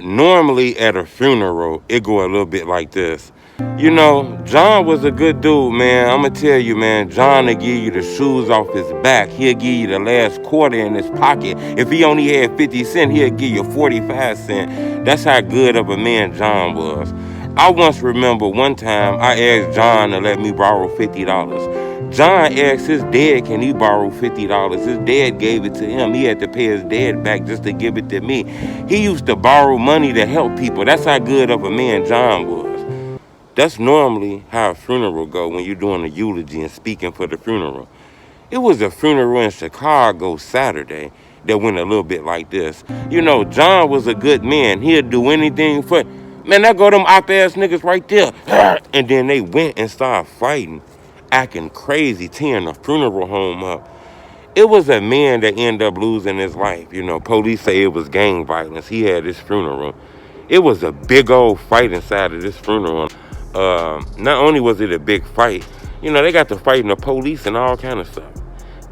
Normally at a funeral, it go a little bit like this. John was a good dude, man. I'm gonna tell you, man. John will give you the shoes off his back. He'll give you the last quarter in his pocket. If he only had 50 cents, he'll give you 45 cents. That's how good of a man John was. I once remember one time I asked John to let me borrow $50. John asked his dad, can he borrow $50? His dad gave it to him. He had to pay his dad back just to give it to me. He used to borrow money to help people. That's how good of a man John was. That's normally how a funeral go when you're doing a eulogy and speaking for the funeral. It was a funeral in Chicago Saturday that went a little bit like this. John was a good man. He'd do anything for... Man, that go them op-ass niggas right there. And then they went and started fighting, acting crazy, tearing the funeral home up. It was a man that ended up losing his life. Police say it was gang violence. He had his funeral. It was a big old fight inside of this funeral. Not only was it a big fight, they got to fighting the police and all kind of stuff.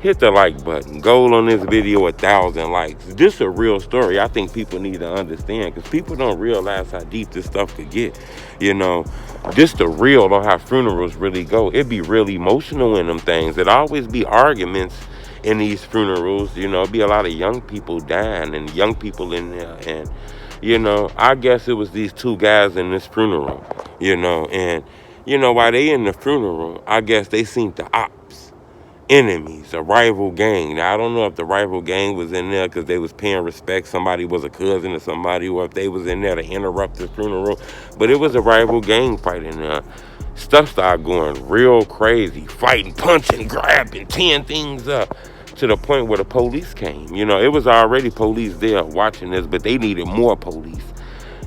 Hit the like button. Goal on this video, 1,000 likes. This is a real story. I think people need to understand because people don't realize how deep this stuff could get. This the real on how funerals really go. It be real emotional in them things. It always be arguments in these funerals. It be a lot of young people dying and young people in there. And, I guess it was these two guys in this funeral, and, while they in the funeral, I guess they seen the ops. Enemies, a rival gang. Now, I don't know if the rival gang was in there because they was paying respect. Somebody was a cousin of somebody, or if they was in there to interrupt the funeral. But it was a rival gang fight in there. Stuff started going real crazy. Fighting, punching, grabbing, tearing things up. To the point where the police came. It was already police there watching this, but they needed more police.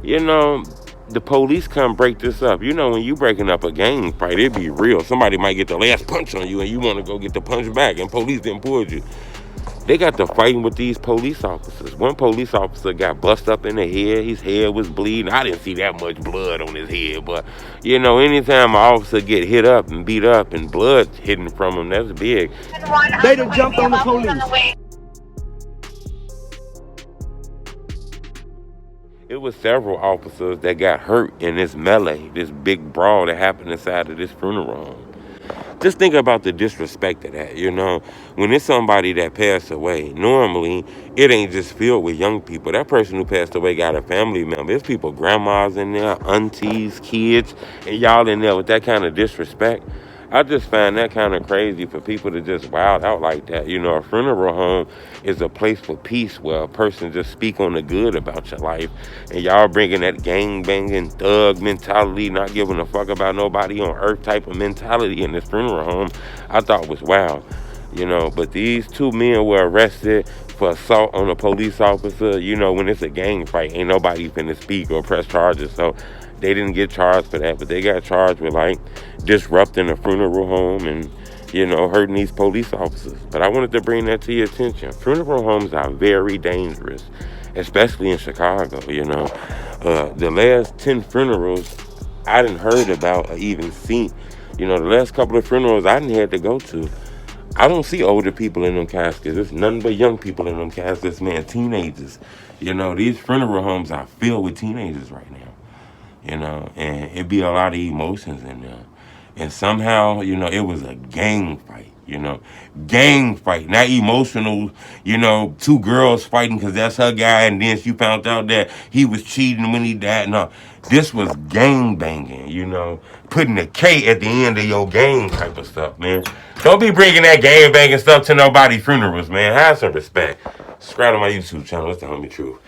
The police come break this up. When you breaking up a gang fight, it be real. Somebody might get the last punch on you and you want to go get the punch back and police didn't pull you. They got to fighting with these police officers. One police officer got bust up in the head. His head was bleeding. I didn't see that much blood on his head, but anytime an officer get hit up and beat up and blood hitting from him, that's big. They done jumped on the police. It was several officers that got hurt in this melee, this big brawl that happened inside of this funeral home. Just think about the disrespect of that, When it's somebody that passed away, normally it ain't just filled with young people. That person who passed away got a family member. There's people, grandmas in there, aunties, kids, and y'all in there with that kind of disrespect. I just find that kind of crazy for people to just wild out like that. A funeral home is a place for peace where a person just speak on the good about your life. And y'all bringing that gang-banging thug mentality, not giving a fuck about nobody on earth type of mentality in this funeral home, I thought was wild. But these two men were arrested for assault on a police officer. When it's a gang fight, ain't nobody finna speak or press charges. So they didn't get charged for that, but they got charged with disrupting a funeral home and, hurting these police officers. But I wanted to bring that to your attention. Funeral homes are very dangerous, especially in Chicago, The last 10 funerals I didn't heard about or even seen, the last couple of funerals I didn't had to go to, I don't see older people in them caskets. There's nothing but young people in them caskets, man, teenagers. These funeral homes are filled with teenagers right now. And it be a lot of emotions in there. And somehow, it was a gang fight, gang fight, not emotional, two girls fighting because that's her guy, and then she found out that he was cheating when he died. No, this was gang banging, putting a K at the end of your gang type of stuff, man. Don't be bringing that gang banging stuff to nobody's funerals, man. Have some respect. Subscribe to my YouTube channel. It's the homie truth.